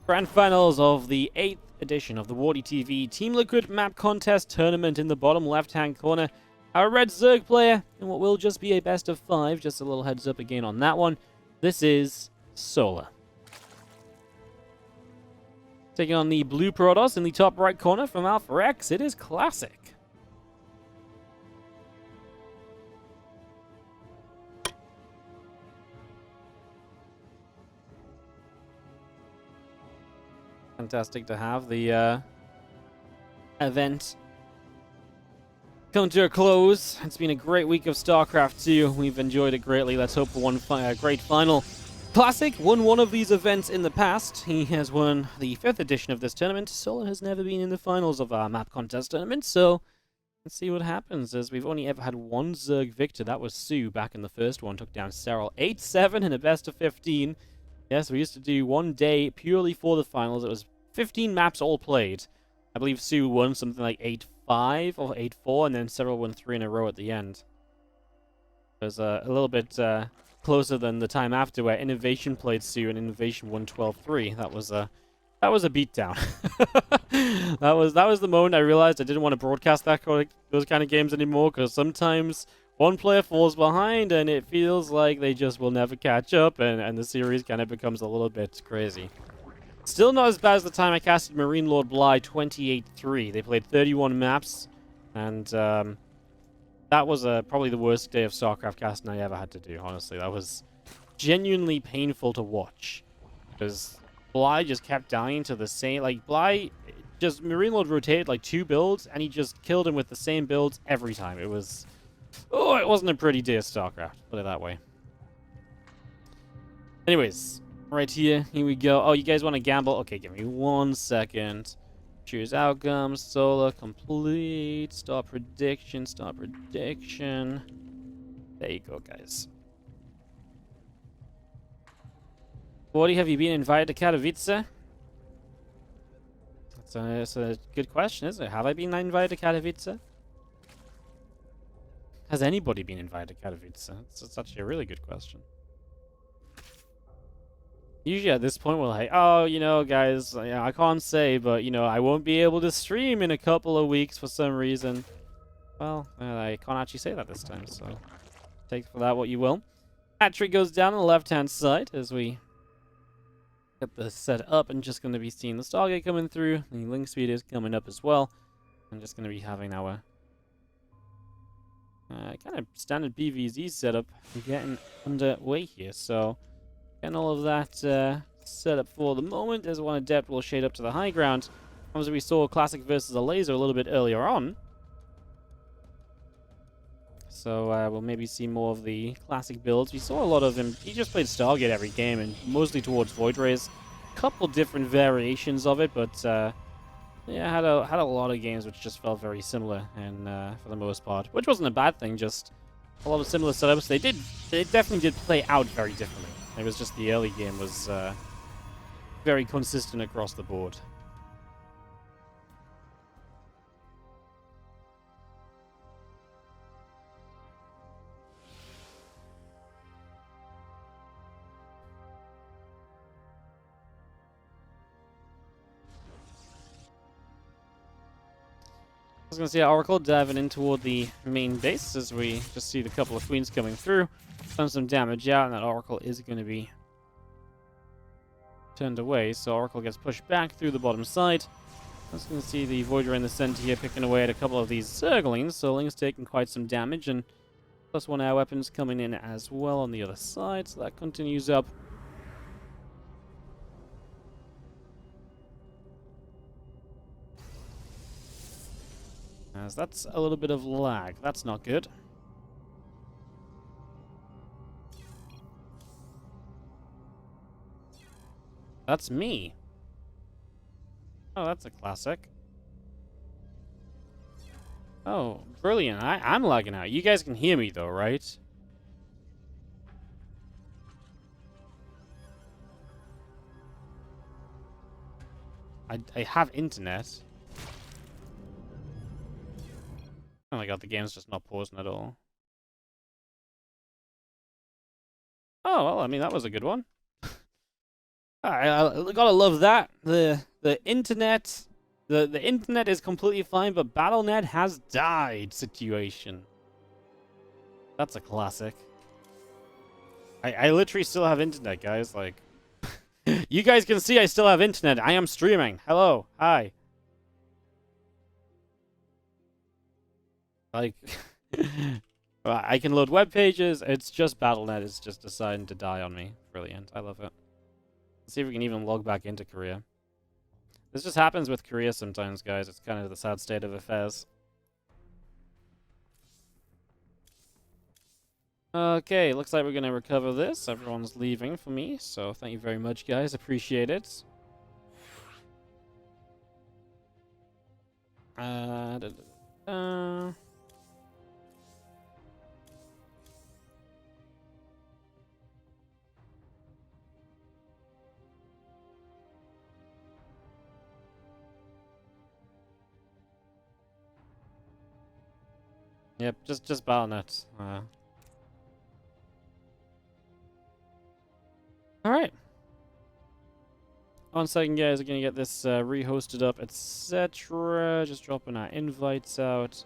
Grand finals of the 8th edition of the WardiTV Team Liquid Map Contest Tournament. In the bottom left-hand corner, our red Zerg player, in what will just be a best of 5. Just a little heads up again on that one. This is Solar. Taking on the blue Protoss in the top right corner from Alpha X, it is Classic. Fantastic to have the event come to a close. It's been a great week of StarCraft 2. We've enjoyed it greatly. Let's hope for one great final. Classic won one of these events in the past. He has won the 5th edition of this tournament. Solar has never been in the finals of our map contest tournament, so let's see what happens, as we've only ever had one Zerg victor. That was Sue back in the first one. Took down Serral 8-7 in a best of 15. Yes, we used to do one day purely for the finals. It was 15 maps all played. I believe Sue won something like 8-5 or 8-4, and then Serral won 3 in a row at the end. It was a little bit closer than the time after, where Innovation played Sue and Innovation won 12-3. That was a beatdown. that was the moment I realized I didn't want to broadcast those kind of games anymore, because sometimes one player falls behind and it feels like they just will never catch up, and the series kind of becomes a little bit crazy. Still not as bad as the time I casted Marine Lord Bly 28-3. They played 31 maps, and that was probably the worst day of StarCraft casting I ever had to do, honestly. That was genuinely painful to watch, because Bly just kept dying to the same... Like, Bly, just Marine Lord rotated like 2 builds, and he just killed him with the same builds every time. It was... Oh, it wasn't a pretty day of StarCraft, put it that way. Anyways, right here we go. Oh, you guys want to gamble? Okay, give me 1 second. Choose outcomes, Solar, complete, start prediction. There you go, guys. Wardy, have you been invited to Katowice? That's a good question, isn't it? Have I been invited to Katowice? Has anybody been invited to Katowice? It's actually a really good question. Usually at this point we're like, oh, you know, guys, I can't say, but, you know, I won't be able to stream in a couple of weeks for some reason. Well, I can't actually say that this time, so take for that what you will. Hat-trick goes down on the left-hand side as we get the set up, and just going to be seeing the Stargate coming through. The link speed is coming up as well. I'm just going to be having our kind of standard PvZ setup getting underway here, so getting all of that set up for the moment. As one adept will shade up to the high ground. Obviously, we saw Classic versus a laser a little bit earlier on, so we'll maybe see more of the Classic builds. We saw a lot of him. He just played Stargate every game, and mostly towards Void Rays. Couple different variations of it, but yeah, had a lot of games which just felt very similar, and for the most part, which wasn't a bad thing. Just a lot of similar setups. They definitely did play out very differently. It was just the early game was very consistent across the board. I was going to see Oracle diving in toward the main base, as we just see the couple of queens coming through. Done some damage out, and that Oracle is going to be turned away. So Oracle gets pushed back through the bottom side. I was going to see the Voider in the center here picking away at a couple of these Zerglings. So Ling's taking quite some damage, and +1 air weapons coming in as well on the other side. So that continues up. As that's a little bit of lag. That's not good. That's me. Oh, that's a classic. Oh, brilliant. I'm lagging out. You guys can hear me though, right? I have internet. Oh my god, the game's just not pausing at all. Oh, well, I mean, that was a good one. I gotta love that. The internet, the internet is completely fine, but BattleNet has died situation. That's a classic. I literally still have internet, guys. Like, you guys can see I still have internet. I am streaming. Hello, hi. Like, I can load web pages. It's just BattleNet is just deciding to die on me. Brilliant. I love it. Let's see if we can even log back into Korea. This just happens with Korea sometimes, guys. It's kind of the sad state of affairs. Okay, looks like we're gonna recover this. Everyone's leaving for me, so thank you very much, guys. Appreciate it. Yep, just BattleNet. Alright. 1 second, guys. We're gonna get this rehosted up, etc. Just dropping our invites out.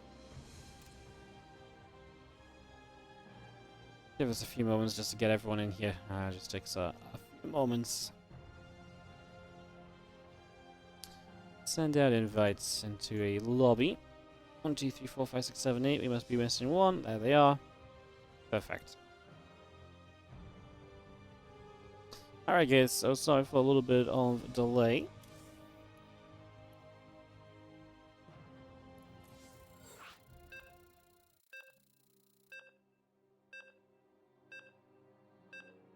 Give us a few moments just to get everyone in here. Just takes a few moments. Send out invites into a lobby. 1, 2, 3, 4, 5, 6, 7, 8. We must be missing one. There they are. Perfect. Alright, guys. So sorry for a little bit of delay.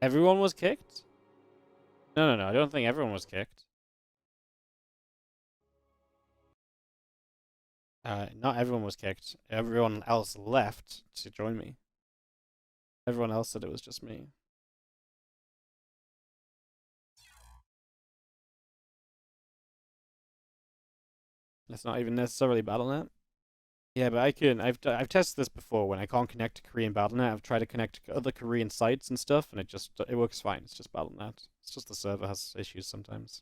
Everyone was kicked? No. I don't think everyone was kicked. Not everyone was kicked. Everyone else left to join me. Everyone else said it was just me. That's not even necessarily BattleNet. Yeah, but I can. I've tested this before when I can't connect to Korean BattleNet. I've tried to connect to other Korean sites and stuff, and it works fine. It's just BattleNet. It's just the server has issues sometimes.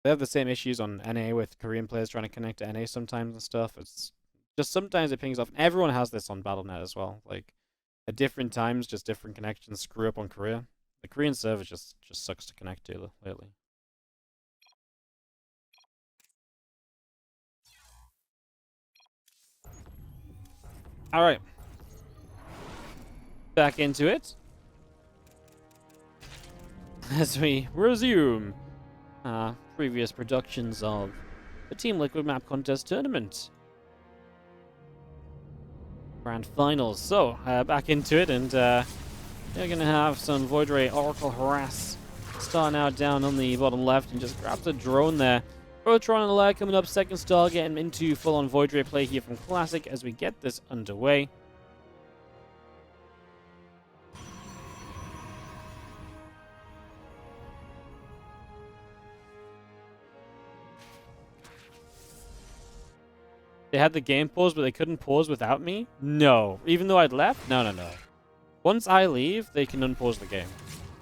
They have the same issues on NA with Korean players trying to connect to NA sometimes and stuff. It's just sometimes it pings off. And everyone has this on BattleNet as well. Like at different times, just different connections screw up on Korea. The Korean server just sucks to connect to lately. All right, back into it as we resume previous productions of the Team Liquid Map Contest Tournament Grand Finals. So, back into it, and they're going to have some Void Ray Oracle Harass starting out down on the bottom left, and just grab the drone there. Protron and Lair coming up second star, getting into full-on Void Ray play here from Classic as we get this underway. They had the game pause, but they couldn't pause without me? No. Even though I'd left? No. Once I leave, they can unpause the game.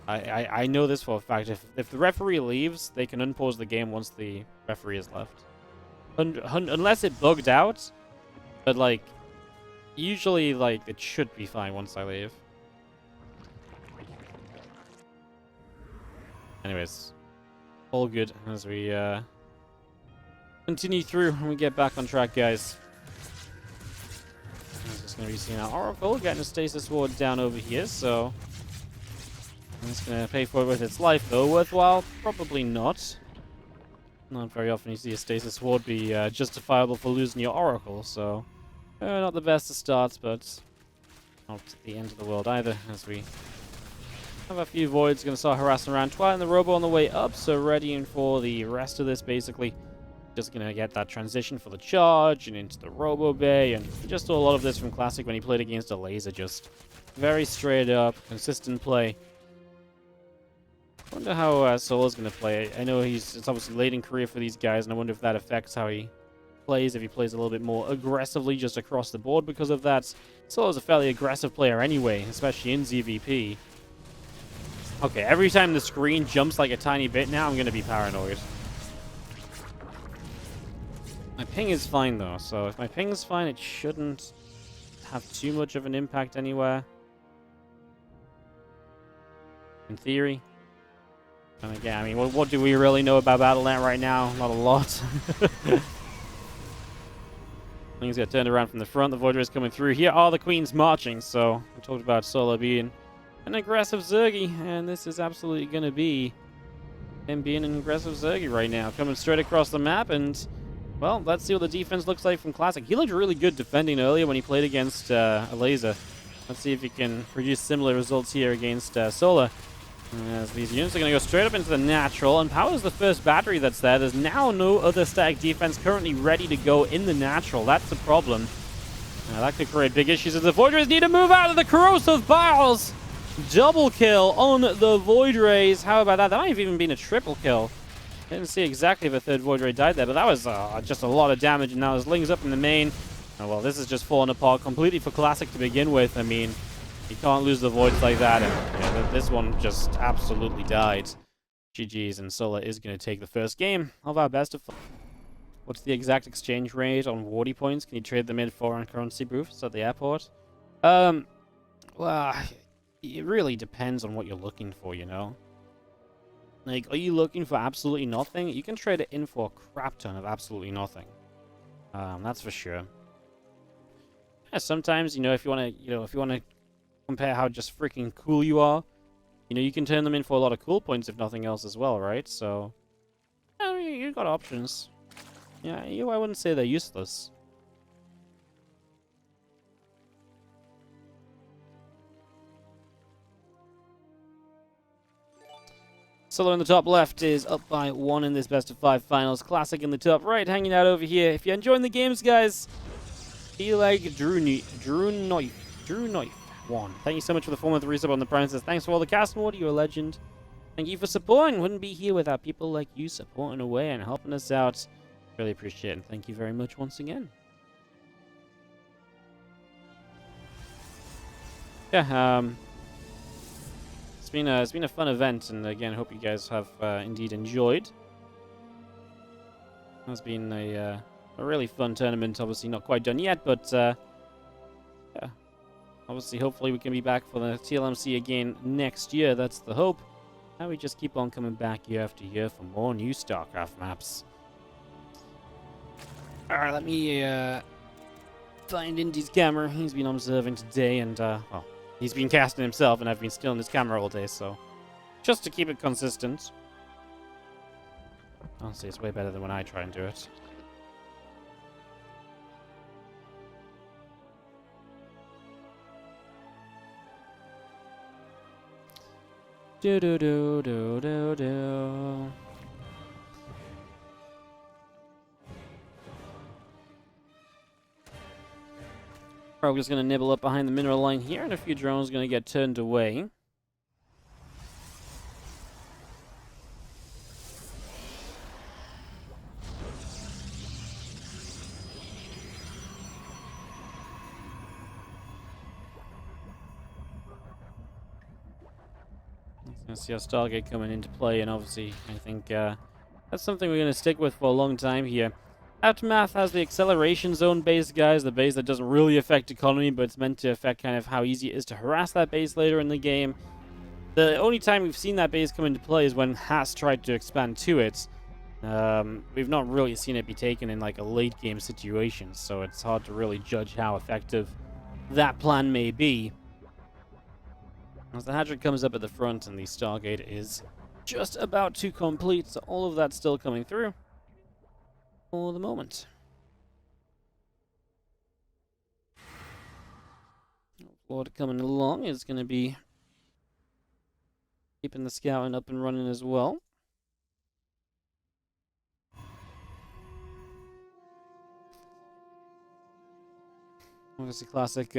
I know this for a fact. If the referee leaves, they can unpause the game once the referee is left. Unless it bugged out. But, like, usually, like, it should be fine once I leave. Anyways, all good as we continue through and we get back on track, guys. I'm just going to be seeing our Oracle getting a Stasis Ward down over here, so it's going to pay for it with its life, though. Worthwhile? Probably not. Not very often you see a Stasis Ward be justifiable for losing your Oracle, so not the best of starts, but not the end of the world either, as we have a few Voids going to start harassing around. Twilight and the Robo on the way up, so readying for the rest of this, basically. Just going to get that transition for the charge and into the Robo Bay, and we just saw a lot of this from Classic when he played against a laser. Just very straight up, consistent play. I wonder how Solo's going to play. I know it's obviously late in career for these guys, and I wonder if that affects how he plays, if he plays a little bit more aggressively just across the board because of that. Solo's a fairly aggressive player anyway, especially in ZVP. Okay, every time the screen jumps like a tiny bit now, I'm going to be paranoid. My ping is fine, though, so if my ping is fine, it shouldn't have too much of an impact anywhere. In theory. And again, I mean, what do we really know about Battle.net right now? Not a lot. Things get turned around from the front. The Void Ray is coming through. Here are the Queens marching, so we talked about Solar being an aggressive Zergy, and this is absolutely going to be him being an aggressive Zergy right now. Coming straight across the map, and, well, let's see what the defense looks like from Classic. He looked really good defending earlier when he played against a Laser. Let's see if he can produce similar results here against Solar. As these units are going to go straight up into the natural, and powers the first battery that's there. There's now no other static defense currently ready to go in the natural. That's the problem. That could create big issues as the Void Rays need to move out of the corrosive piles. Double kill on the Void Rays. How about that? That might have even been a triple kill. Didn't see exactly if a third Void Ray died there, but that was just a lot of damage. And now there's Lings up in the main. Oh, well, this is just falling apart completely for Classic to begin with. I mean, you can't lose the Voids like that, and yeah, this one just absolutely died. GG's, and Solar is going to take the first game of our best of 5. What's the exact exchange rate on Wardy points? Can you trade them in foreign currency booths at the airport? Well, it really depends on what you're looking for, you know? Like, are you looking for absolutely nothing? You can trade it in for a crap ton of absolutely nothing. That's for sure. Yeah, sometimes, you know, if you want to, compare how just freaking cool you are, you know, you can turn them in for a lot of cool points if nothing else as well, right? So, yeah, you've got options. Yeah, I wouldn't say they're useless. Solo in the top left is up by 1 in this best of 5 finals. Classic in the top right, hanging out over here. If you're enjoying the games, guys, be like Drew Knife 1. Thank you so much for the 4 month resub on the Princess. Thanks for all the cast and water. You're a legend. Thank you for supporting. Wouldn't be here without people like you supporting away and helping us out. Really appreciate it, and thank you very much once again. Yeah, it's been a fun event, and again, hope you guys have indeed enjoyed. It's been a really fun tournament. Obviously, not quite done yet, but yeah. Obviously, hopefully we can be back for the TLMC again next year. That's the hope. And we just keep on coming back year after year for more new StarCraft maps. Alright, let me find Indy's camera. He's been observing today, and well, he's been casting himself, and I've been stealing his camera all day, so just to keep it consistent. Honestly, it's way better than when I try and do it. Do do do do do do. We're just gonna nibble up behind the mineral line here, and a few drones gonna get turned away. Gonna see our Stargate coming into play, and obviously, I think that's something we're gonna stick with for a long time here. Aftermath has the acceleration zone base, guys, the base that doesn't really affect economy, but it's meant to affect kind of how easy it is to harass that base later in the game. The only time we've seen that base come into play is when Haas tried to expand to it. We've not really seen it be taken in like a late game situation, so it's hard to really judge how effective that plan may be. As the Hadron comes up at the front and the Stargate is just about to complete, so all of that's still coming through for the moment. Lord coming along is going to be keeping the scouting up and running as well. Obviously, Classic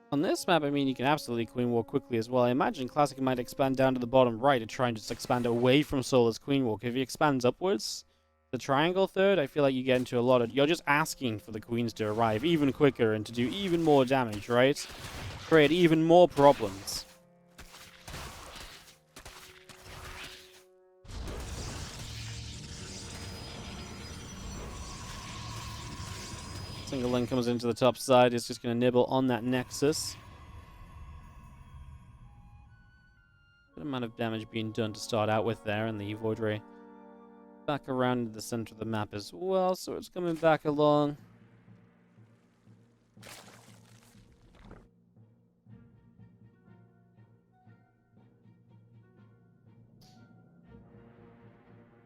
on this map, I mean, you can absolutely Queen Walk quickly as well. I imagine Classic might expand down to the bottom right and try and just expand away from Solar's Queen Walk. If he expands upwards, the triangle third, I feel like you get into a lot of... You're just asking for the queens to arrive even quicker and to do even more damage, right? Create even more problems. Single link comes into the top side. It's just going to nibble on that Nexus. Good amount of damage being done to start out with there, and the Void Ray back around the center of the map as well, so it's coming back along.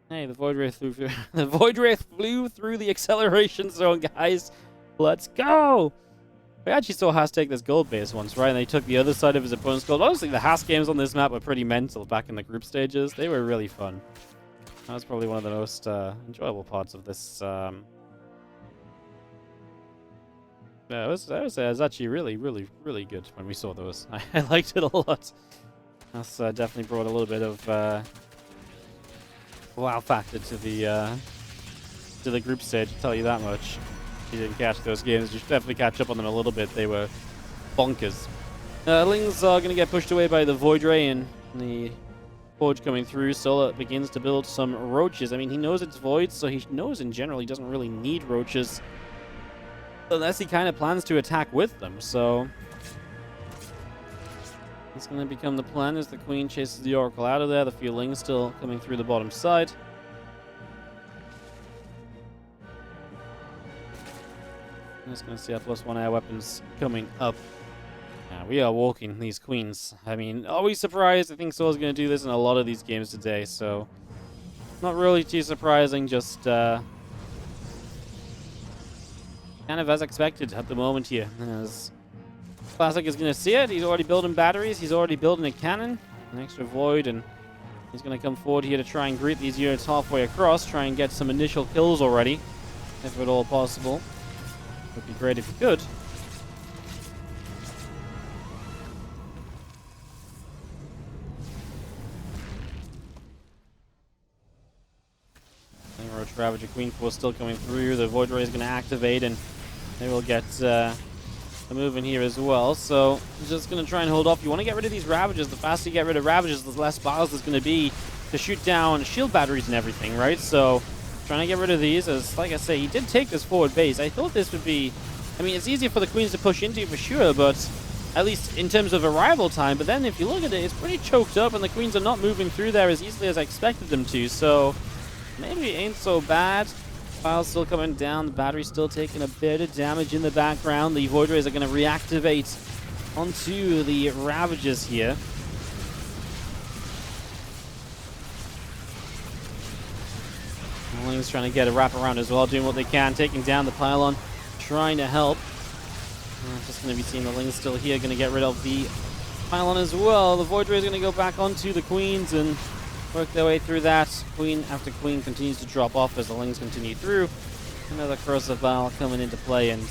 Hey, the Void Ray flew through. The Void Ray flew through the acceleration zone, guys. Let's go! We actually saw Haas take this gold base once, right? And they took the other side of his opponent's gold. Honestly, the Haas games on this map were pretty mental back in the group stages. They were really fun. That was probably one of the most enjoyable parts of this. Yeah, it was actually really, really, really good when we saw those. I liked it a lot. That's definitely brought a little bit of wow factor to the group stage, I'll tell you that much. If you didn't catch those games, you should definitely catch up on them a little bit. They were bonkers. Lings are going to get pushed away by the Void Ray, and the Forge coming through. Solar begins to build some roaches. I mean, he knows it's Void, so he knows in general he doesn't really need roaches unless he kind of plans to attack with them, so it's going to become the plan as the Queen chases the Oracle out of there. The few Lings still coming through the bottom side. I'm just going to see our +1 air weapons coming up. We are walking these Queens. I mean, always surprised. I think Soul's going to do this in a lot of these games today, so not really too surprising, just kind of as expected at the moment here. As Classic is going to see it. He's already building batteries. He's already building a cannon. An extra Void, and he's going to come forward here to try and greet these units halfway across. Try and get some initial kills already, if at all possible. Would be great if he could. Roach Ravager Queen Force still coming through. The Void Ray is going to activate, and they will get a move in here as well. So just going to try and hold off. You want to get rid of these Ravagers. The faster you get rid of Ravagers, the less battles there's going to be to shoot down shield batteries and everything, right? So trying to get rid of these, as like I say, he did take this forward base. I thought this would be, I mean, it's easier for the Queens to push into for sure, but at least in terms of arrival time. But then if you look at it, it's pretty choked up, and the Queens are not moving through there as easily as I expected them to. So maybe it ain't so bad. Files still coming down. The battery's still taking a bit of damage in the background. The Void Rays are going to reactivate onto the Ravagers here. Ling's trying to get a wrap around as well, doing what they can, taking down the pylon, trying to help. Just going to be seeing the Lings still here, going to get rid of the pylon as well. The Void Ray is going to go back onto the Queens and work their way through that. Queen after Queen continues to drop off as the Lings continue through. Another Corrosive Vial coming into play, and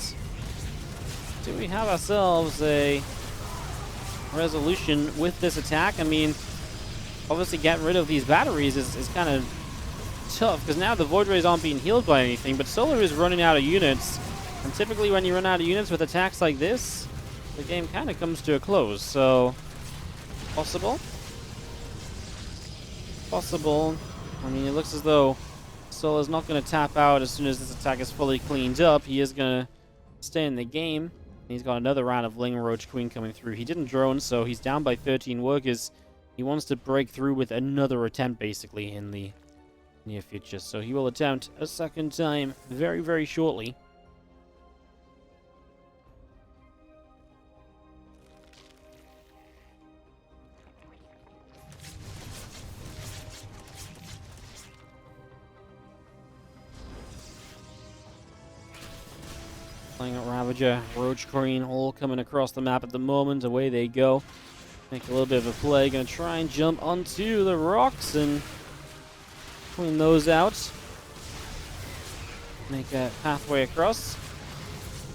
do we have ourselves a resolution with this attack? I mean, obviously getting rid of these batteries is kind of tough, because now the Void Rays aren't being healed by anything, but Solar is running out of units, and typically when you run out of units with attacks like this, the game kind of comes to a close. So possible. I mean, it looks as though Solar's not going to tap out as soon as this attack is fully cleaned up. He is going to stay in the game. He's got another round of Ling Roach Queen coming through. He didn't drone, so he's down by 13 workers. He wants to break through with another attempt, basically, in the near future. So he will attempt a second time very, very shortly. Playing at Ravager, Roach Queen, all coming across the map at the moment. Away they go. Make a little bit of a play. Going to try and jump onto the rocks and clean those out. Make a pathway across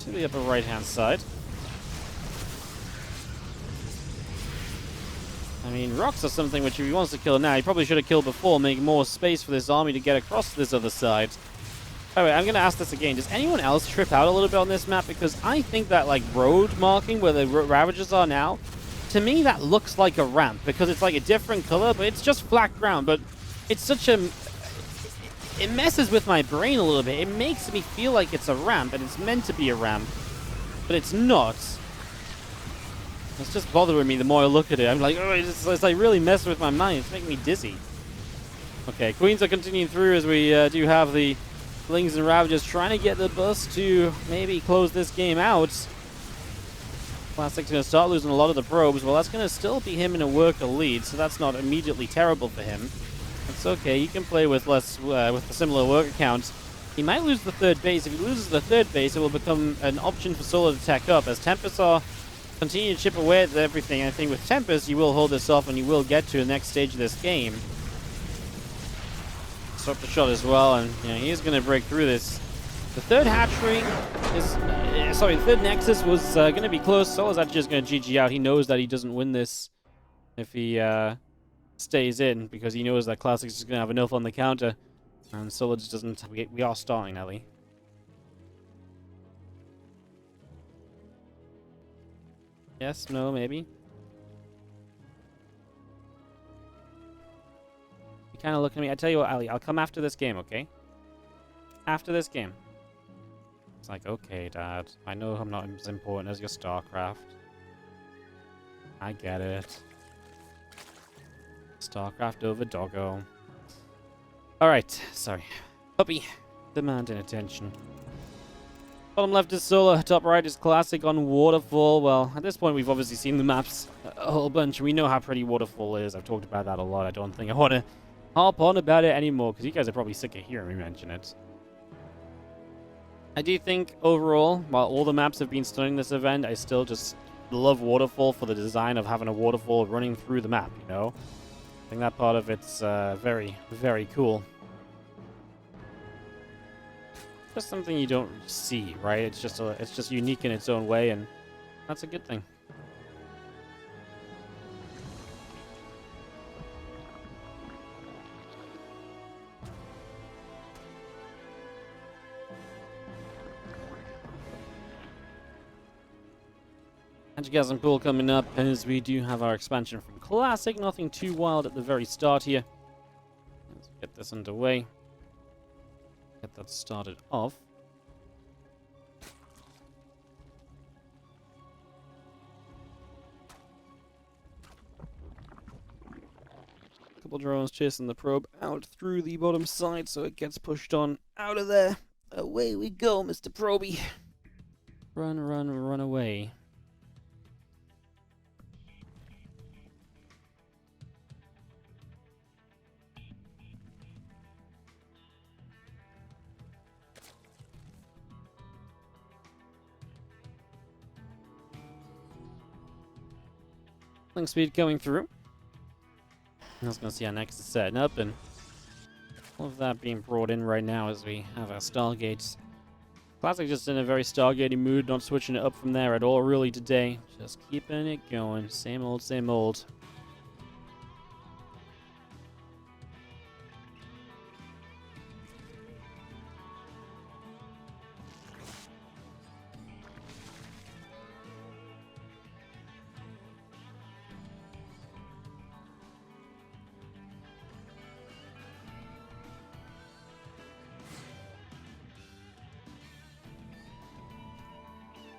to the upper right-hand side. I mean, rocks are something which if he wants to kill now, he probably should have killed before, make more space for this army to get across to this other side. By the way, I'm going to ask this again. Does anyone else trip out a little bit on this map? Because I think that, like, road marking where the Ravagers are now, to me that looks like a ramp, because it's like a different color, but it's just flat ground. But it's such a... it messes with my brain a little bit. It makes me feel like it's a ramp, and it's meant to be a ramp, but it's not. It's just bothering me the more I look at it. I'm like, oh, it's like really messing with my mind. It's making me dizzy. Okay, Queens are continuing through as we do have the Lings and Ravagers trying to get the bus to maybe close this game out. Classic's going to start losing a lot of the probes. Well, that's going to still be him in a worker lead, so that's not immediately terrible for him. It's okay. He can play with less, with a similar worker count. He might lose the third base. If he loses the third base, it will become an option for Solo to tech up. As Tempest are continue to chip away at everything, I think with Tempest, you will hold this off and you will get to the next stage of this game. Stop the shot as well, and you know, he's going to break through this. The third hatchery is, the third Nexus was going to be close. Solo's actually just going to GG out. He knows that he doesn't win this if he stays in, because he knows that Classic's just going to have enough on the counter. And Solo just doesn't. We are starting, Ellie. Yes, no, maybe. You kind of looking at me. I tell you what, Ali, I'll come after this game, okay? After this game. It's like, okay, Dad. I know I'm not as important as your StarCraft. I get it. StarCraft over Doggo. Alright, sorry. Puppy, demanding attention. Bottom left is Solar, top right is Classic on Waterfall. Well, at this point we've obviously seen the maps a whole bunch. We know how pretty Waterfall is. I've talked about that a lot. I don't think I want to harp on about it anymore, because you guys are probably sick of hearing me mention it. I do think, overall, while all the maps have been stunning this event, I still just love Waterfall for the design of having a waterfall running through the map, you know? I think that part of it's very, very cool. Just something you don't see, right? It's just unique in its own way, and that's a good thing. Magigasm Pool coming up as we do have our expansion from Classic. Nothing too wild at the very start here. Let's get this underway. Get that started off. Couple drones chasing the probe out through the bottom side, so it gets pushed on out of there. Away we go, Mr. Proby. Run, run, run away. Link speed coming through. I was going to see our next is setting up, and all of that being brought in right now as we have our Stargates. Classic just in a very Stargatey mood, not switching it up from there at all really today. Just keeping it going. Same old, same old.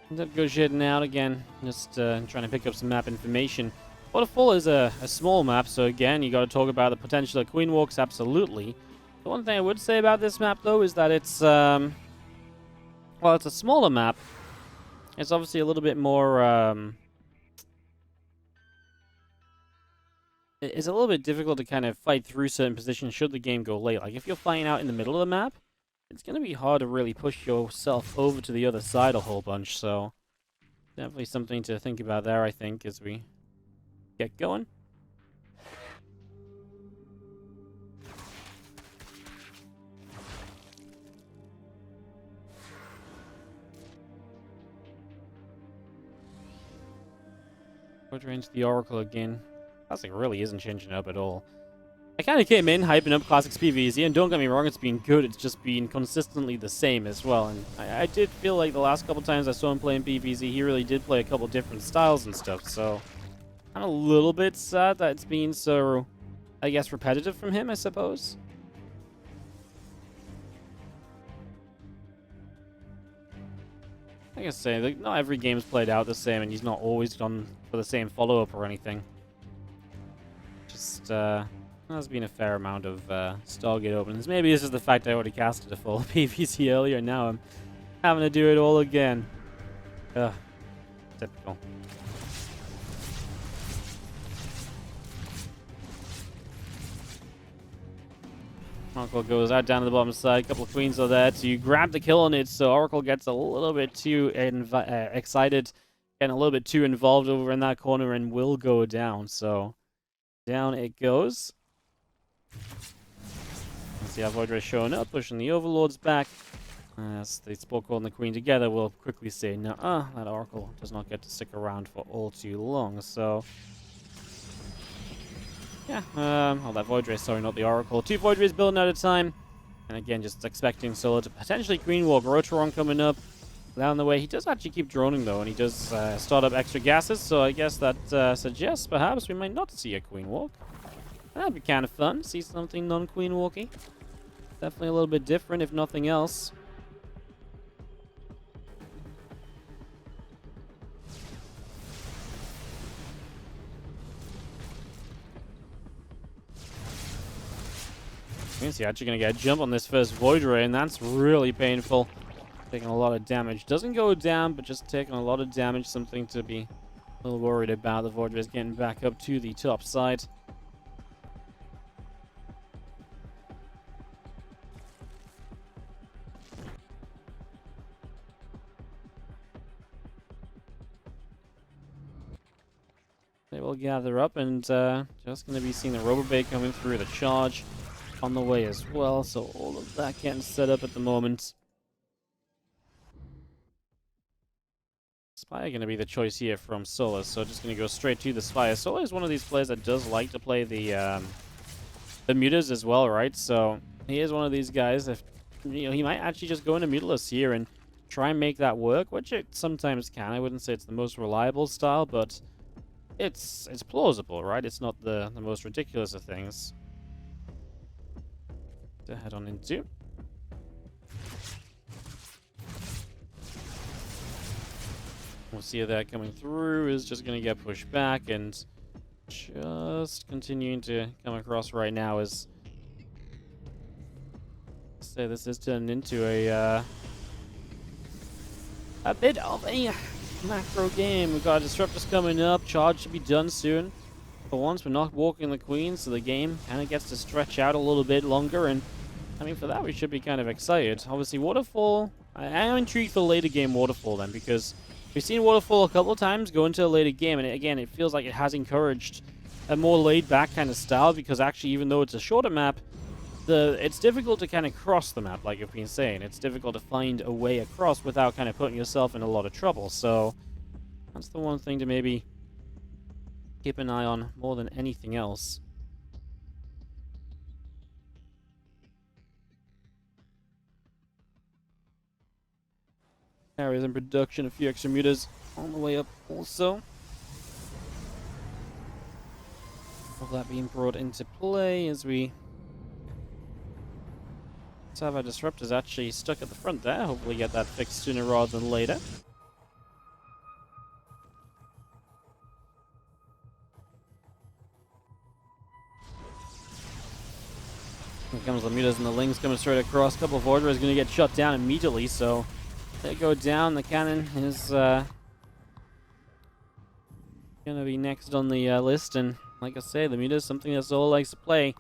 Negotiating out again, just trying to pick up some map information. Waterfall is a small map, so again, you got to talk about the potential of Queen Walks, absolutely. The one thing I would say about this map, though, is that it's, well, it's a smaller map. It's obviously a little bit more, it's a little bit difficult to kind of fight through certain positions should the game go late. Like, if you're fighting out in the middle of the map, it's going to be hard to really push yourself over to the other side a whole bunch, so definitely something to think about there, I think, as we get going. Close range the Oracle again. Classic really isn't changing up at all. I kind of came in hyping up Classic's PvZ, and don't get me wrong, it's been good. It's just been consistently the same as well. And I did feel like the last couple times I saw him playing PvZ, he really did play a couple different styles and stuff. So I'm a little bit sad that it's been so, I guess, repetitive from him, I suppose. like I say, like, not every game's played out the same, and he's not always gone for the same follow-up or anything. Just, there's been a fair amount of Stargate openings. Maybe this is the fact I already casted a full PvZ earlier, and now I'm having to do it all again. Ugh. Typical. Oracle goes out down to the bottom side. A couple of queens are there to grab the kill on it, so Oracle gets a little bit too excited, getting a little bit too involved over in that corner, and will go down. So down it goes. Let's see how Voidra is showing up, pushing the Overlords back. As they Spore Coil and the Queen together, we'll quickly say, nuh-uh, that Oracle does not get to stick around for all too long. So yeah, oh, that Voidra, sorry, not the Oracle. 2 Voidras building at a time. And again, just expecting Solo to potentially Queen Walk. Rotoron coming up down the way. He does actually keep droning, though, and he does start up extra gases, so I guess that suggests perhaps we might not see a Queen Walk. That'd be kind of fun, see something non-Queen Walky. Definitely a little bit different, if nothing else. He's actually going to get a jump on this first Void Ray, and that's really painful. Taking a lot of damage. Doesn't go down, but just taking a lot of damage. Something to be a little worried about. The Void Ray is getting back up to the top side. They will gather up, and just going to be seeing the Roborbait coming through the charge on the way as well, so all of that getting set up at the moment. Spire going to be the choice here from Solar, so just going to go straight to the Spire. Solar is one of these players that does like to play the mutas as well, right? So he is one of these guys. If he might actually just go into Mutalist here and try and make that work, which it sometimes can. I wouldn't say it's the most reliable style, but it's plausible, right? It's not the most ridiculous of things to head on into. We'll see that coming through is just going to get pushed back, and just continuing to come across right now is, say, this is turning into a bit of a macro game. We've got Disruptors coming up. Charge should be done soon. For once, we're not walking the Queen, so the game kind of gets to stretch out a little bit longer, and I mean, for that, we should be kind of excited. Obviously, Waterfall, I am intrigued for later game Waterfall then, because we've seen Waterfall a couple of times go into a later game, and again, it feels like it has encouraged a more laid-back kind of style, because actually, even though it's a shorter map, it's difficult to kind of cross the map, like I've been saying. It's difficult to find a way across without kind of putting yourself in a lot of trouble, so that's the one thing to maybe keep an eye on more than anything else. Carriers in production, a few extra mutas on the way up also. All that being brought into play as we have our Disruptors actually stuck at the front there. Hopefully get that fixed sooner rather than later. Here comes the mutas and the Lings coming straight across. A couple of Voidra is going to get shut down immediately, so they go down. The cannon is going to be next on the list, and like I say, the muta is something that Zola likes to play.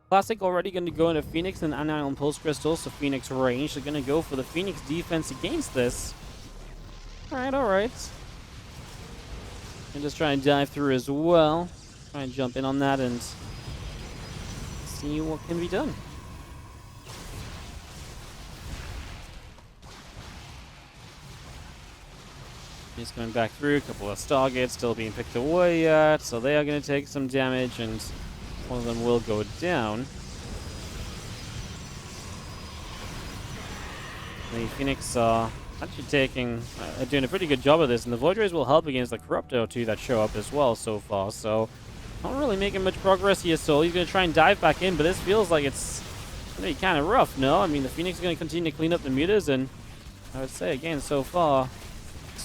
Classic already going to go into Phoenix and Anion Pulse Crystal, so Phoenix range. They're going to go for the Phoenix defense against this. Alright, alright. And just try and dive through as well. Try and jump in on that and see what can be done. He's coming back through. A couple of Stargates still being picked away yet, so they are going to take some damage, and one of them will go down. The Phoenix are actually doing a pretty good job of this, and the Void Rays will help against the Corrupto too that show up as well so far, so not really making much progress here. So he's going to try and dive back in, but this feels like it's going to be kind of rough, no? I mean, the Phoenix is going to continue to clean up the mutas, and I would say, again, so far,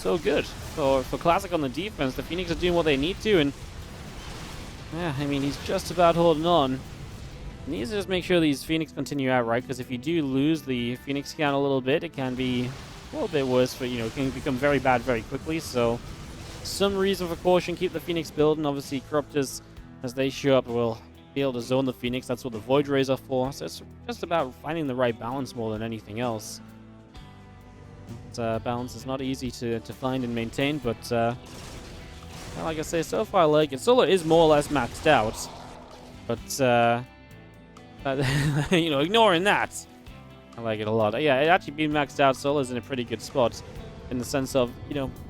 so good. For Classic on the defense, the Phoenix are doing what they need to, and yeah, I mean, he's just about holding on. He needs to just make sure these Phoenix continue out, right? Because if you do lose the Phoenix count a little bit, it can be a little bit worse for, it can become very bad very quickly. So, some reason for caution, keep the Phoenix building. Obviously, Corruptors, as they show up, will be able to zone the Phoenix. That's what the Void Rays are for. So, it's just about finding the right balance more than anything else. Balance is not easy to find and maintain, but like I say, so far I like it. Solar is more or less maxed out, but ignoring that, I like it a lot. Yeah, it actually being maxed out, Solar's in a pretty good spot in the sense of,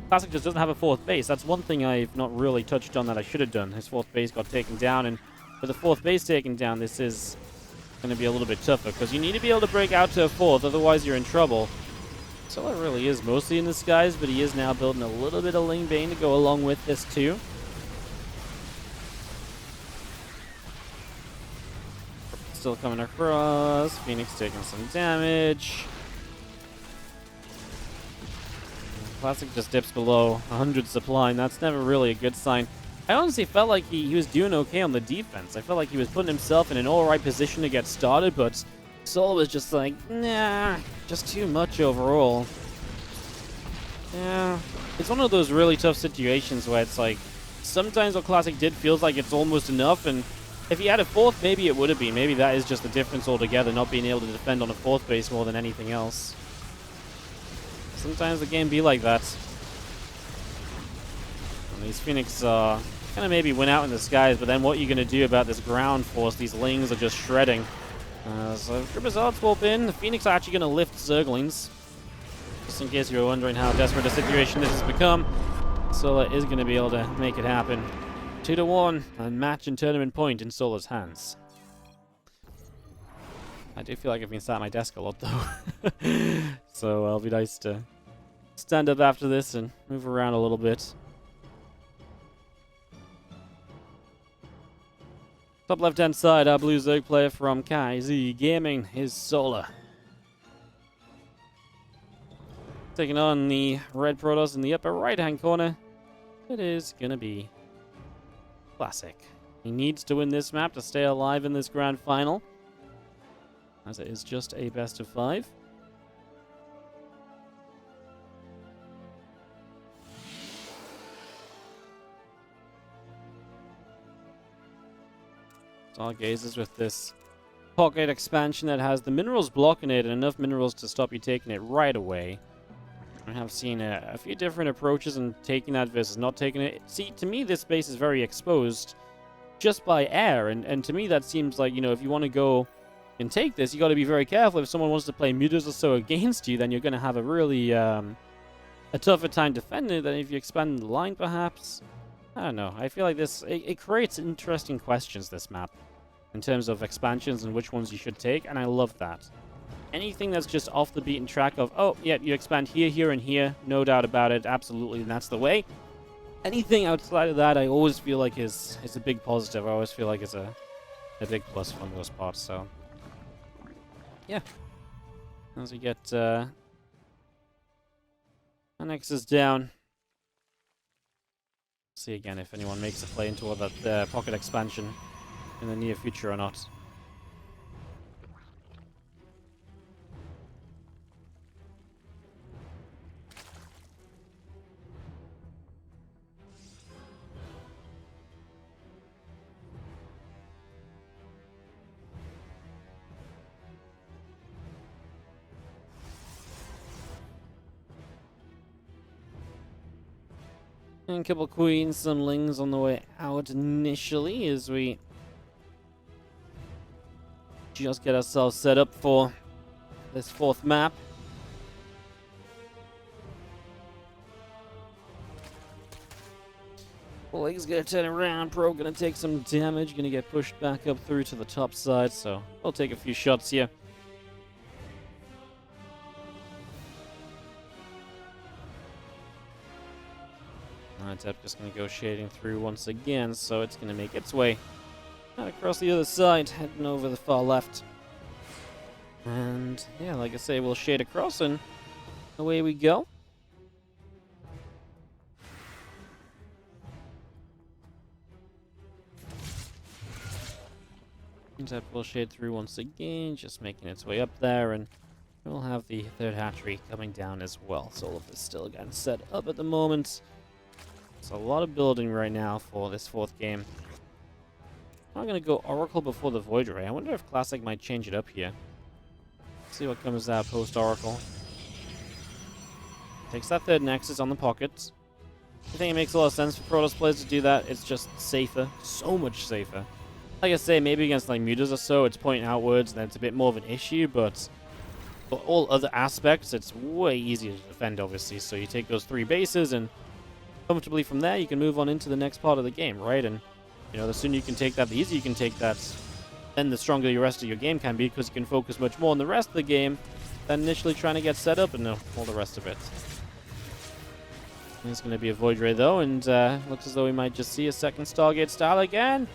Classic just doesn't have a fourth base. That's one thing I've not really touched on that I should have done. His fourth base got taken down, and with the fourth base taken down, this is going to be a little bit tougher because you need to be able to break out to a fourth, otherwise you're in trouble. Solar really is mostly in the skies, but he is now building a little bit of Ling Bane to go along with this too. Still coming across. Phoenix taking some damage. Classic just dips below 100 supply, and that's never really a good sign. I honestly felt like he was doing okay on the defense. I felt like he was putting himself in an alright position to get started, but Soul was just like, nah, just too much overall. Yeah, it's one of those really tough situations where it's like, sometimes what Classic did feels like it's almost enough, and if he had a fourth, maybe it would have been. Maybe that is just the difference altogether, not being able to defend on a fourth base more than anything else. Sometimes the game be like that. And these Phoenix kind of maybe win out in the skies, but then what are you going to do about this ground force? These Lings are just shredding. So Gribazard swap in. The Phoenix are actually going to lift Zerglings. Just in case you were wondering how desperate a situation this has become, Solar is going to be able to make it happen. 2-1, and match and tournament point in Solar's hands. I do feel like I've been sat at my desk a lot though. So it'll be nice to stand up after this and move around a little bit. Top left-hand side, our blue Zerg player from KZ Gaming is Solar. Taking on the red Protoss in the upper right-hand corner, it is going to be Classic. He needs to win this map to stay alive in this grand final, as it is just a best of 5. Stargazers with this pocket expansion that has the minerals blocking it and enough minerals to stop you taking it right away. I have seen a few different approaches in taking that versus not taking it. See, to me, this space is very exposed just by air, and to me that seems like, if you want to go and take this, you got to be very careful. If someone wants to play meters or so against you, then you're going to have a really a tougher time defending it than if you expand the line, perhaps. I don't know. I feel like this it creates interesting questions, this map, in terms of expansions and which ones you should take, and I love that. Anything that's just off the beaten track of, oh, yeah, you expand here, here, and here, no doubt about it, absolutely, and that's the way. Anything outside of that, I always feel like is a big positive. I always feel like it's a big plus for those parts, so. Yeah. As we get annexes down. See again if anyone makes a play into that pocket expansion in the near future or not. And a couple queens, some lings on the way out initially as we just get ourselves set up for this fourth map. Ling's gonna turn around, Pro gonna take some damage, gonna get pushed back up through to the top side, so we'll take a few shots here. Adept just going to go shading through once again, so it's going to make its way out across the other side, heading over the far left. And yeah, like I say, we'll shade across and away we go. That will shade through once again, just making its way up there, and we'll have the third hatchery coming down as well. So all of this still again set up at the moment. It's a lot of building right now for this fourth game. I'm going to go Oracle before the Void Ray. I wonder if Classic might change it up here. See what comes out post Oracle. Takes that third Nexus on the pockets. I think it makes a lot of sense for Protoss players to do that. It's just safer. So much safer. Like I say, maybe against like mutas or so, it's pointing outwards, and then it's a bit more of an issue, but for all other aspects, it's way easier to defend, obviously. So you take those 3 bases, and comfortably from there, you can move on into the next part of the game, right? And, you know, the sooner you can take that, the easier you can take that, then the stronger the rest of your game can be, because you can focus much more on the rest of the game than initially trying to get set up and all the rest of it. There's going to be a Void Ray, though, and looks as though we might just see a second Stargate style again.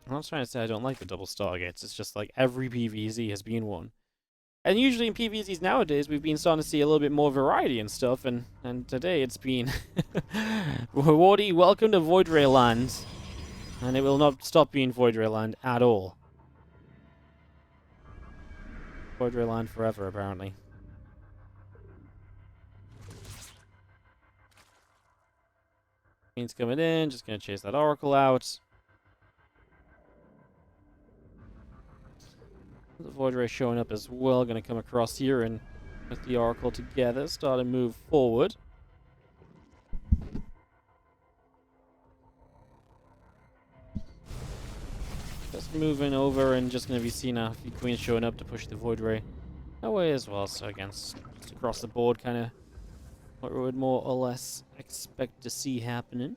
I'm not trying to say I don't like the double Stargates. It's just like every PvZ has been one. And usually in PvZs nowadays, we've been starting to see a little bit more variety and stuff. And today it's been... Wardy, welcome to Void Ray Land. And it will not stop being Void Ray Land at all. Void Ray Land forever, apparently. Queen's coming in, just going to chase that Oracle out. The Void Ray showing up as well, going to come across here and with the Oracle together, start to move forward. Just moving over and just going to be seeing a few Queens showing up to push the Void Ray away as well. So again, just across the board, kind of what we would more or less expect to see happening.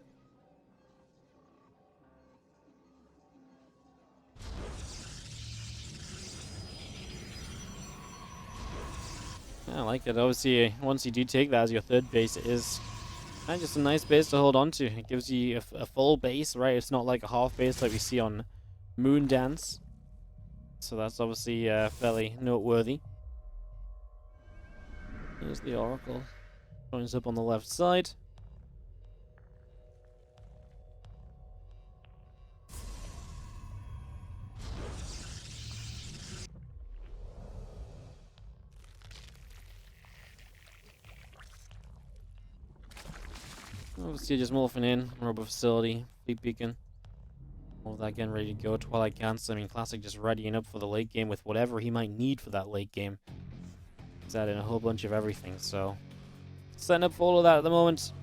I like it. Obviously, once you do take that as your third base, it is kind of just a nice base to hold on to. It gives you a full base, right? It's not like a half base like we see on Moon Dance. So that's obviously fairly noteworthy. There's the Oracle. Joins up on the left side. Obviously just morphing in, Robo Facility, Fleet Beacon. All of that getting ready to go. Twilight Cans, I mean, Classic just readying up for the late game with whatever he might need for that late game. He's adding a whole bunch of everything, so... setting up for all of that at the moment.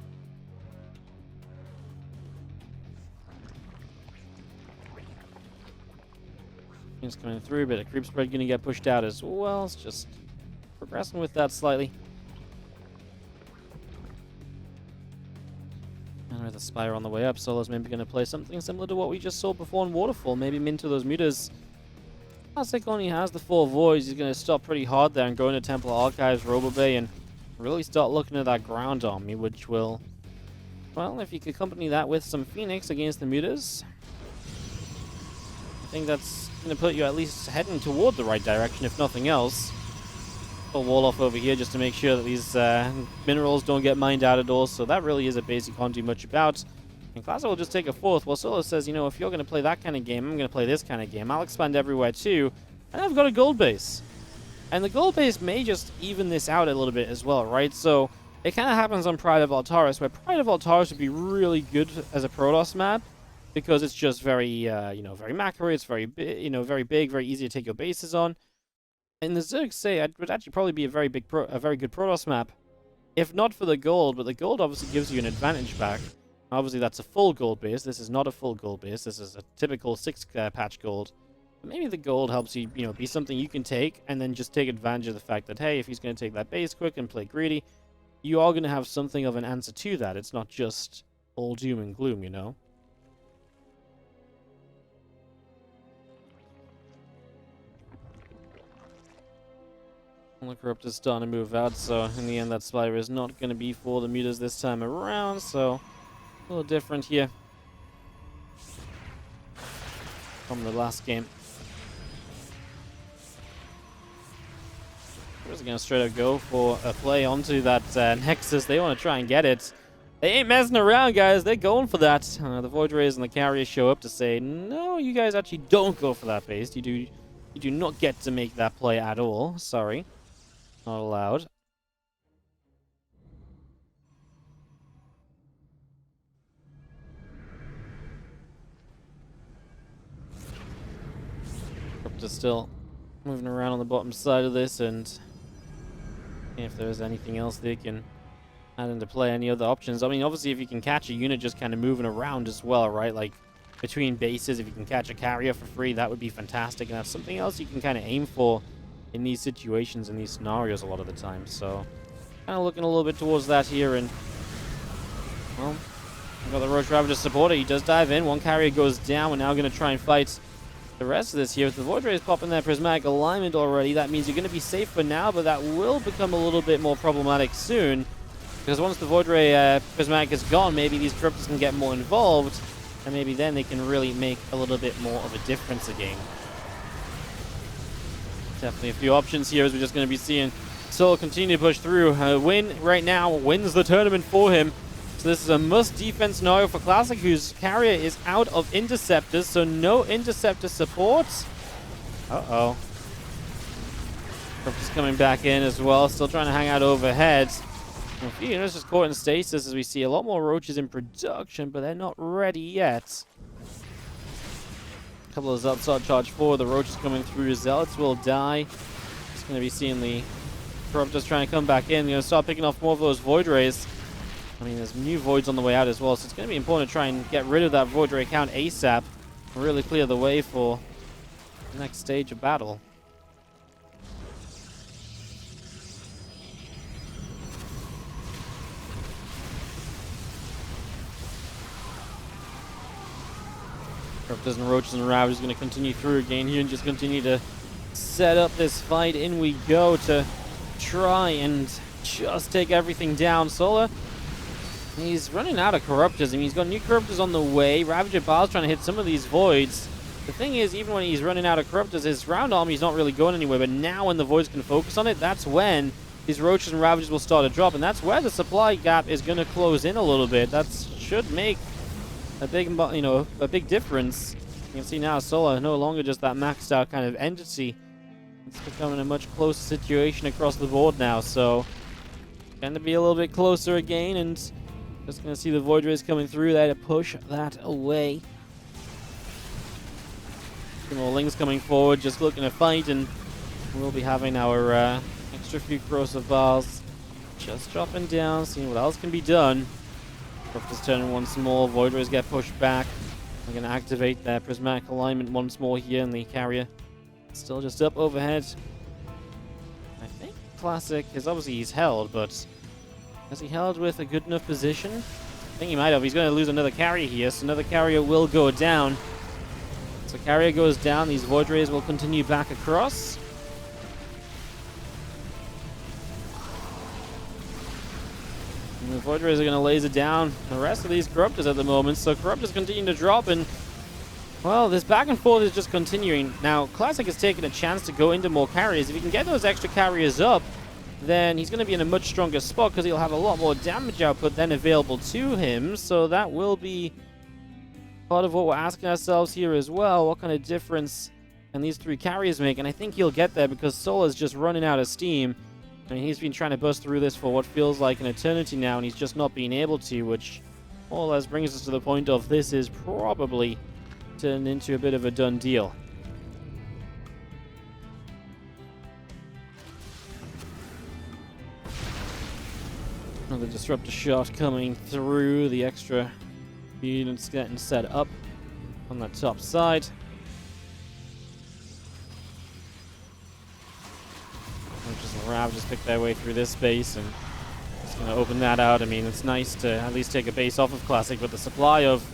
He's coming through, but a creep spread going to get pushed out as well. It's just progressing with that slightly. And with the Spire on the way up, Solo's maybe going to play something similar to what we just saw before in Waterfall. Maybe into those mutas. Classic only has the 4 voids. He's going to stop pretty hard there and go into Temple Archives, Robobay, and really start looking at that ground army, which will... well, if you could accompany that with some Phoenix against the mutas, I think that's going to put you at least heading toward the right direction, if nothing else. I'll wall off over here just to make sure that these minerals don't get mined out at all, so that really is a base you can't do much about. And Classic will just take a 4th, while Solo says, you know, if you're going to play that kind of game, I'm going to play this kind of game. I'll expand everywhere too, and I've got a gold base. And the gold base may just even this out a little bit as well, right? So it kind of happens on Pride of Altaris, where Pride of Altaris would be really good as a Protoss map, because it's just very, you know, very macro. It's very, very big, very easy to take your bases on. And the Zergs say it would actually probably be a very good Protoss map, if not for the gold. But the gold obviously gives you an advantage back. Obviously, that's a full gold base. This is not a full gold base. This is a typical 6 patch gold. But maybe the gold helps you, you know, be something you can take, and then just take advantage of the fact that, hey, if he's going to take that base quick and play greedy, you are going to have something of an answer to that. It's not just all doom and gloom, you know? Look, Corrupt is starting to move out, so in the end that Spire is not going to be for the mutas this time around, so a little different here from the last game. We're just going to straight up go for a play onto that Nexus. They want to try and get it. They ain't messing around, guys. They're going for that. The Void Rays and the Carrier show up to say, no, you guys actually don't go for that base. You do not get to make that play at all. Sorry. Not allowed. Crypto's still moving around on the bottom side of this, and if there's anything else they can add into play, any other options. I mean, obviously, if you can catch a unit just kind of moving around as well, right? Like, between bases, if you can catch a carrier for free, that would be fantastic. And that's something else you can kind of aim for in these situations, in these scenarios a lot of the time. So, kind of looking a little bit towards that here. And, well, we've got the Roach Ravager supporter. He does dive in. One carrier goes down. We're now going to try and fight the rest of this here. With the Void Rays popping their prismatic alignment already, that means you're going to be safe for now, but that will become a little bit more problematic soon. Because once the Void Ray prismatic is gone, maybe these Corruptors can get more involved, and maybe then they can really make a little bit more of a difference again. Definitely a few options here, as we're just going to be seeing Soul continue to push through. Win right now wins the tournament for him. So this is a must defense scenario for Classic, whose carrier is out of interceptors, so no interceptor support. Uh-oh. Corruptors coming back in as well, still trying to hang out overhead. A few units just caught in stasis, as we see a lot more roaches in production, but they're not ready yet. A couple of upside charge forward, the roaches coming through. Zealots will die. Just going to be seeing the Corruptors trying to come back in. They're going to start picking off more of those Void Rays. I mean, there's new Voids on the way out as well, so it's going to be important to try and get rid of that Void Ray count ASAP and really clear the way for the next stage of battle. Corruptors and Roaches and Ravagers going to continue through again here and just continue to set up this fight. In we go to try and just take everything down. Solar, he's running out of Corruptors. I mean, he's got new Corruptors on the way. Ravager Bar's trying to hit some of these Voids. The thing is, even when he's running out of Corruptors, his round army's not really going anywhere. But now when the Voids can focus on it, that's when these Roaches and Ravagers will start to drop. And that's where the supply gap is going to close in a little bit. That should make a big, a big difference. You can see now Solar no longer just that maxed out kind of entity. It's becoming a much closer situation across the board now, so going to be a little bit closer again, and just going to see the Void Rays coming through there to push that away. Some more Lings coming forward, just looking to fight, and we'll be having our extra few corrosive bars just dropping down, seeing what else can be done. Corruptors turning once more, Void Rays get pushed back. We're going to activate their prismatic alignment once more here, and the carrier still just up overhead. I think Classic is obviously he's held, but has he held with a good enough position? I think he might have. He's going to lose another carrier here, so another carrier will go down. So carrier goes down, these Void Rays will continue back across. And the Void Rays are going to laser down the rest of these Corruptors at the moment, so Corruptors continue to drop, and well, this back and forth is just continuing. Now, Classic has taken a chance to go into more carriers. If he can get those extra carriers up, then he's going to be in a much stronger spot because he'll have a lot more damage output then available to him. So that will be part of what we're asking ourselves here as well. What kind of difference can these three carriers make? And I think he'll get there because Solar's just running out of steam. I mean, he's been trying to bust through this for what feels like an eternity now, and he's just not being able to, which more or less brings us to the point of this is probably turned into a bit of a done deal. Another disruptor shot coming through. The extra units getting set up on the top side. Just pick their way through this space and just going to open that out. I mean, it's nice to at least take a base off of Classic, but the supply of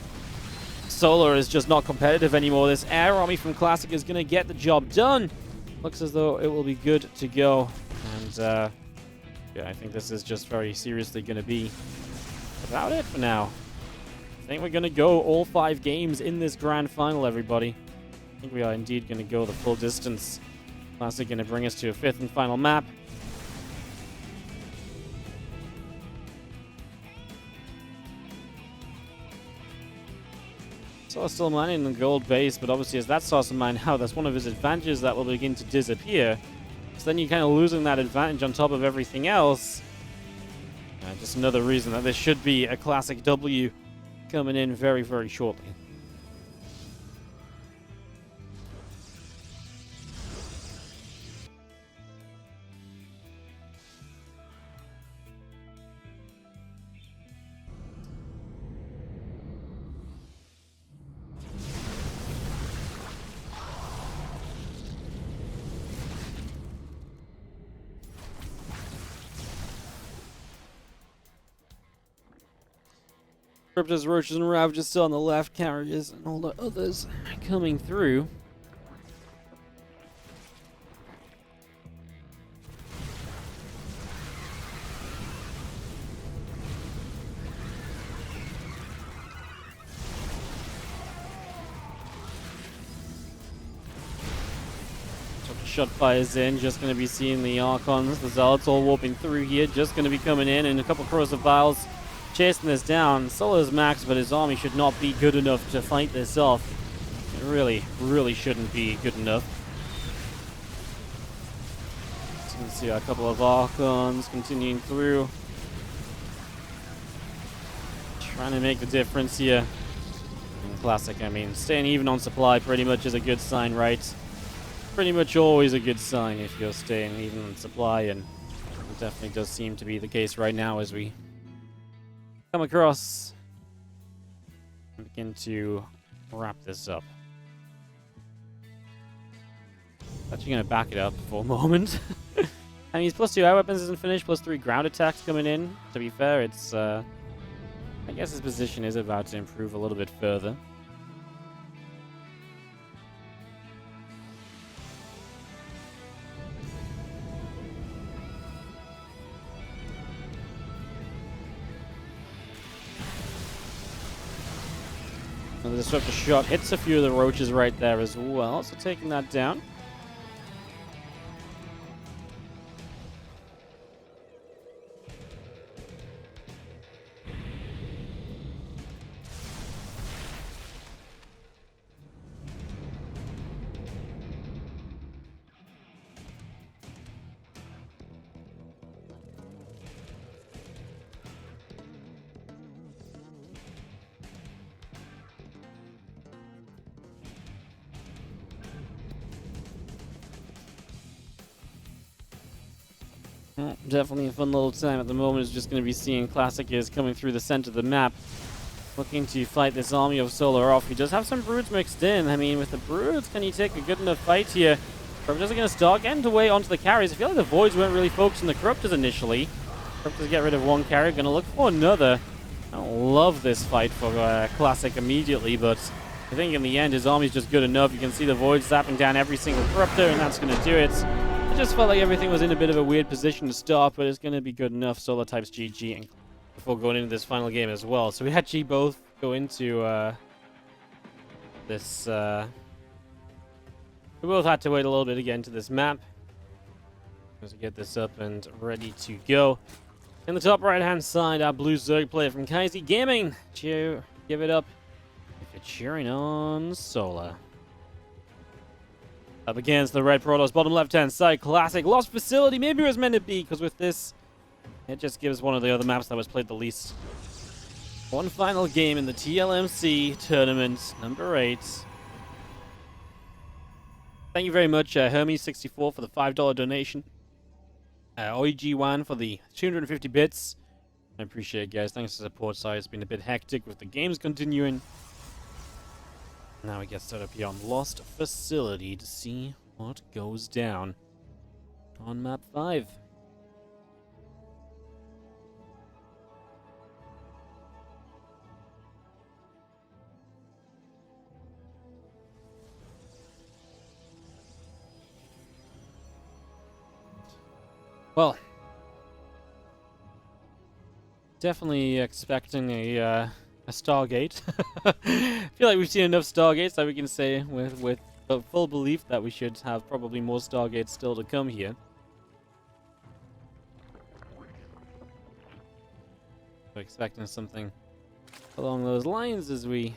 Solar is just not competitive anymore. This air army from Classic is going to get the job done. Looks as though it will be good to go. And yeah, I think this is just very seriously going to be about it for now. I think we're going to go all 5 games in this grand final, everybody. I think we are indeed going to go the full distance. Classic going to bring us to a 5th and final map. Solar still mining the gold base, but obviously as that starts to mine out, that's one of his advantages that will begin to disappear. So then you're kind of losing that advantage on top of everything else. Just another reason that this should be a classic W coming in very, very shortly. Cryptos, Roaches, and Ravages still on the left, carriers, and all the others coming through. Shot fires in, just going to be seeing the Archons, the Zealots all warping through here, just going to be coming in, and a couple of Corrosive Vials chasing this down. Solar's max, but his army should not be good enough to fight this off. It really, really shouldn't be good enough. So you can see a couple of Archons continuing through. Trying to make the difference here. In Classic, I mean, staying even on supply pretty much is a good sign, right? Pretty much always a good sign if you're staying even on supply, and it definitely does seem to be the case right now as we come across and begin to wrap this up. Actually going to back it up for a moment. I mean, his +2 air weapons isn't finished, +3 ground attacks coming in. To be fair, it's I guess his position is about to improve a little bit further. The Disruptor shot hits a few of the Roaches right there as well, so taking that down. Definitely a fun little time at the moment. Is just going to be seeing Classic is coming through the center of the map, looking to fight this army of Solar off. He does have some Broods mixed in. I mean, with the Broods, can he take a good enough fight here? Corruptors are going to start getting away onto the carries. I feel like the Voids weren't really focused on the Corruptors initially. Corruptors get rid of one carry, going to look for another. I don't love this fight for Classic immediately, but I think in the end his army's just good enough. You can see the Voids zapping down every single Corruptor, and that's going to do it. Just felt like everything was in a bit of a weird position to start, but it's going to be good enough. Solar types GG before going into this final game as well. So we actually both go into this. We both had to wait a little bit to get into this map. Let's get this up and ready to go. In the top right-hand side, our blue Zerg player from Kaiser Gaming. Cheer, give it up if you're cheering on Solar. Up against the red Protoss, bottom left-hand side, Classic. Lost facility, maybe it was meant to be, because with this, it just gives one of the other maps that was played the least. One final game in the TLMC tournament, number 8. Thank you very much, Hermes64 for the $5 donation. OEG1 for the 250 bits. I appreciate it, guys. Thanks for the support. Sorry, it's been a bit hectic with the games continuing. Now we get set up here on Lost Facility to see what goes down on map 5. Well, definitely expecting a Stargate. I feel like we've seen enough Stargates that we can say with full belief that we should have probably more Stargates still to come here. So expecting something along those lines as we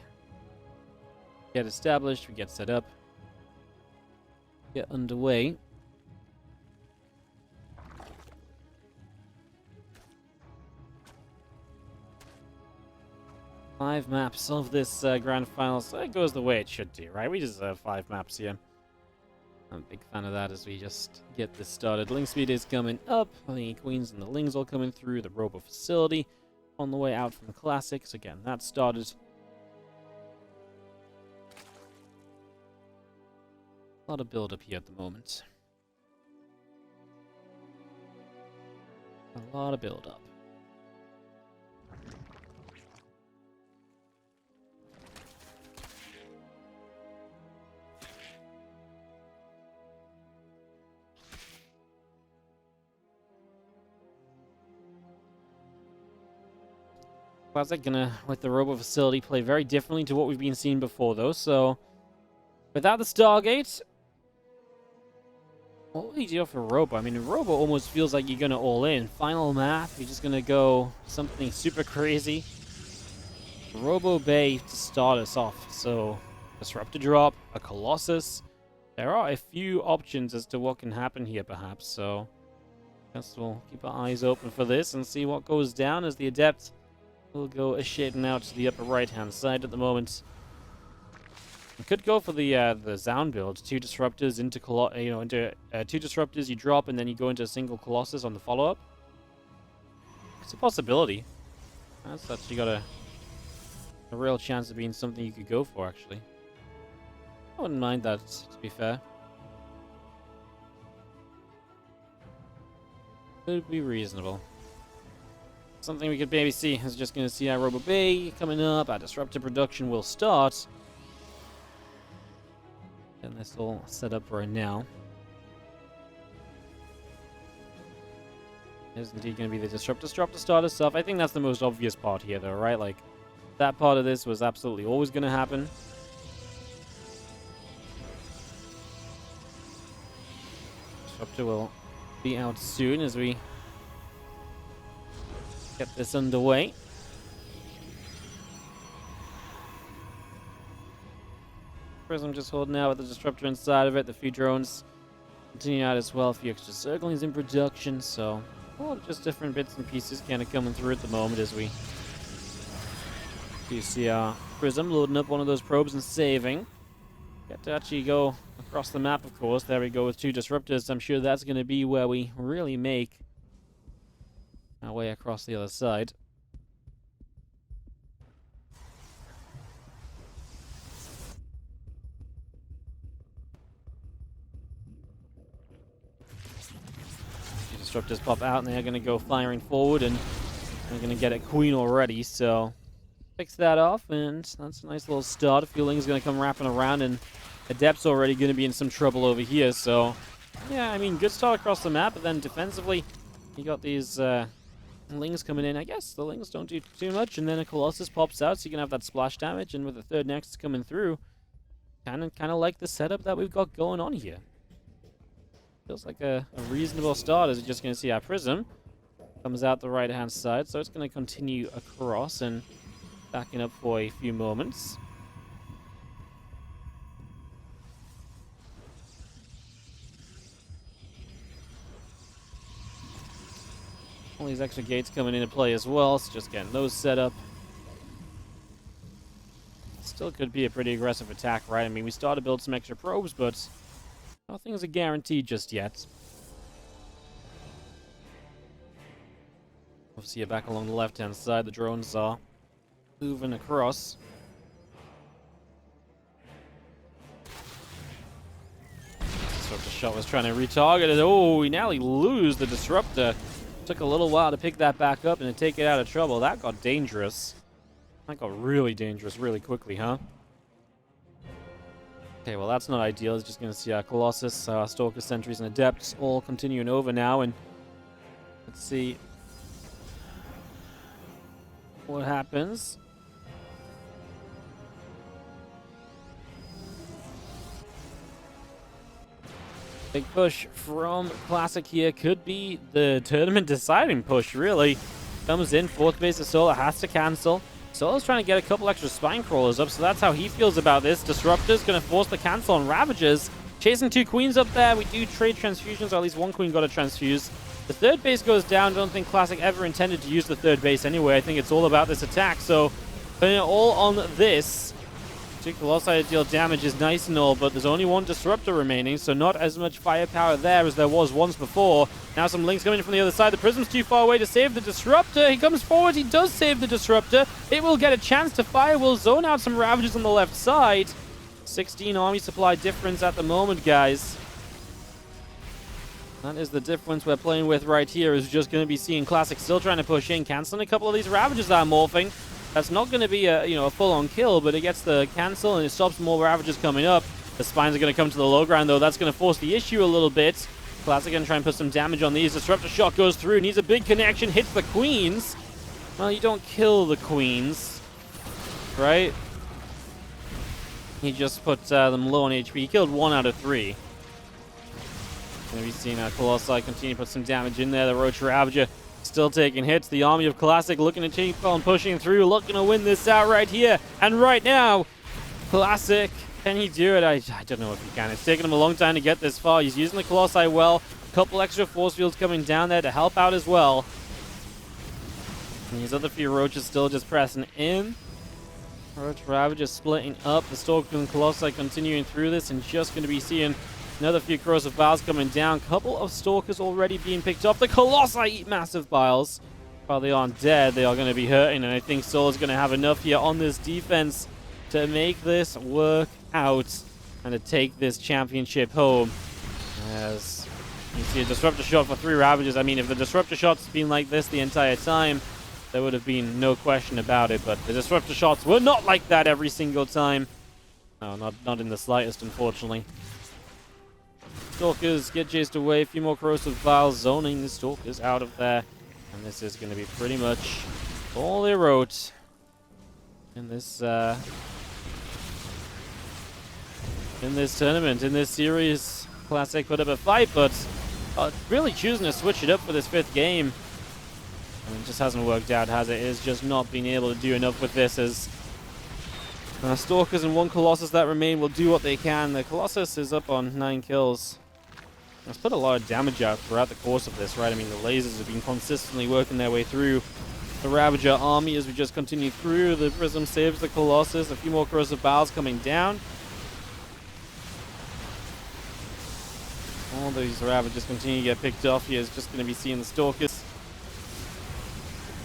get established, we get set up, get underway. Five maps of this grand final, so it goes the way it should do, right? We deserve 5 maps here. I'm a big fan of that as we just get this started. Link speed is coming up. The Queens and the Lings all coming through the Robo facility on the way out from the Classics. Again, that started. A lot of build up here at the moment. A lot of build up. Classic gonna, with the Robo facility, play very differently to what we've been seeing before, though. So, without the Stargate, what will he do for Robo? I mean, Robo almost feels like you're gonna all in. Final map, you're just gonna go something super crazy. Robo Bay to start us off. So, Disruptor drop, a Colossus. There are a few options as to what can happen here, perhaps. So, I guess we'll keep our eyes open for this and see what goes down as the Adept will go shading out to the upper right-hand side at the moment. We could go for the Zound build. 2 disruptors into into 2 disruptors you drop, and then you go into a single Colossus on the follow-up. It's a possibility. That's actually got a real chance of being something you could go for, actually. I wouldn't mind that, to be fair. Could be reasonable. Something we could maybe see is just going to see our Robo Bay coming up. Our disruptor production will start. And this all set up right now. Is indeed going to be the disruptor drop to start us off. I think that's the most obvious part here, though, right? Like, that part of this was absolutely always going to happen. Disruptor will be out soon as we get this underway. Prism just holding out with the disruptor inside of it. The few drones continue out as well. A few extra circlings in production. So, a lot of just different bits and pieces kind of coming through at the moment as we do see our Prism loading up one of those probes and saving. Get to actually go across the map, of course. There we go with 2 disruptors. I'm sure that's going to be where we really make our way across the other side. The disruptors pop out and they're going to go firing forward, and they're going to get a Queen already, so fix that off, and that's a nice little start. Fueling is going to come wrapping around, and Adept's already going to be in some trouble over here, so yeah, I mean, good start across the map, but then defensively, you got these Lings coming in. I guess the Lings don't do too much, and then a Colossus pops out, so you can have that splash damage, and with the 3rd Nexus coming through, kind of like the setup that we've got going on here. Feels like a reasonable start, as you're just going to see our Prism comes out the right-hand side, so it's going to continue across and backing up for a few moments. All these extra gates coming into play as well, so just getting those set up. Still could be a pretty aggressive attack, right? I mean, we started to build some extra probes, but nothing's a guarantee just yet. Obviously, you're back along the left-hand side. The drones are moving across. Disruptor shot was trying to retarget it. Oh, we nearly lose the Disruptor. Took a little while to pick that back up and to take it out of trouble. That got dangerous. That got really dangerous really quickly, huh? Okay, well, that's not ideal. It's just going to see our Colossus, our Stalker, Sentries, and Adepts all continuing over now. And let's see what happens. Big push from Classic here. Could be the tournament deciding push, really. Comes in, 4th base of Solar, has to cancel. Solo's trying to get a couple extra spine crawlers up, so that's how he feels about this. Disruptor's going to force the cancel on Ravagers. Chasing 2 queens up there. We do trade transfusions, or at least 1 queen got a transfuse. The third base goes down. I don't think Classic ever intended to use the third base anyway. I think it's all about this attack, so putting it all on this. 2 Colossi to deal damage is nice and all, but there's only 1 Disruptor remaining, so not as much firepower there as there was once before. Now some links coming in from the other side. The Prism's too far away to save the Disruptor. He comes forward. He does save the Disruptor. It will get a chance to fire. Will zone out some Ravagers on the left side. 16 army supply difference at the moment, guys. That is the difference we're playing with right here. Is just going to be seeing Classic still trying to push in, canceling a couple of these Ravagers that are morphing. That's not going to be a a full-on kill, but it gets the cancel and it stops more Ravagers coming up. The spines are going to come to the low ground, though. That's going to force the issue a little bit. Classic going to try and put some damage on these. Disruptor shot goes through, needs a big connection, hits the queens. Well, you don't kill the queens, right? He just put them low on HP. He killed 1 out of 3. Going to be seeing Colossi continue to put some damage in there. The Roach Ravager still taking hits. The army of Classic looking to keep on pushing through, looking to win this out right here. And right now, Classic, can he do it? I don't know if he can. It's taken him a long time to get this far. He's using the Colossi well. A couple extra force fields coming down there to help out as well. And these other few Roaches still just pressing in. Roach Ravager splitting up. The Stalker and Colossi continuing through this, and just going to be seeing another few corrosive biles coming down. Couple of Stalkers already being picked up. The Colossi eat massive biles. While they aren't dead, they are going to be hurting, and I think Solo's going to have enough here on this defense to make this work out and to take this championship home. As you see a Disruptor shot for 3 Ravagers. I mean, if the Disruptor shot's been like this the entire time, there would have been no question about it, but the Disruptor shots were not like that every single time. No, not in the slightest, unfortunately. Stalkers get chased away. A few more corrosive vials zoning the Stalkers out of there. And this is going to be pretty much all they wrote in this tournament, in this series. Classic put up a fight, but really choosing to switch it up for this 5th game. And it just hasn't worked out, has it? It has just not been able to do enough with this, as Stalkers and 1 Colossus that remain will do what they can. The Colossus is up on 9 kills. It's put a lot of damage out throughout the course of this, right? I mean, the lasers have been consistently working their way through the Ravager army as we just continue through. The Prism saves the Colossus. A few more corrosive biles coming down. All these Ravagers continue to get picked off. He is just going to be seeing the Stalkers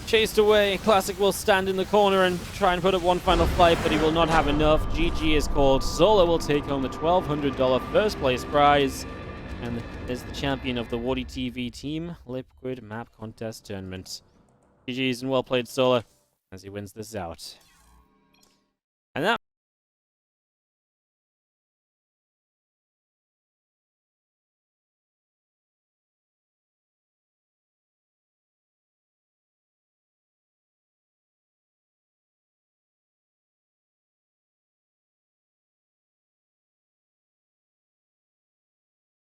chased away. Classic will stand in the corner and try and put up one final fight, but he will not have enough. GG is called. Solo will take home the $1,200 first place prize and is the champion of the WardiTV Team Liquid Map Contest Tournament. GG's and well played, Solo, as he wins this out. And that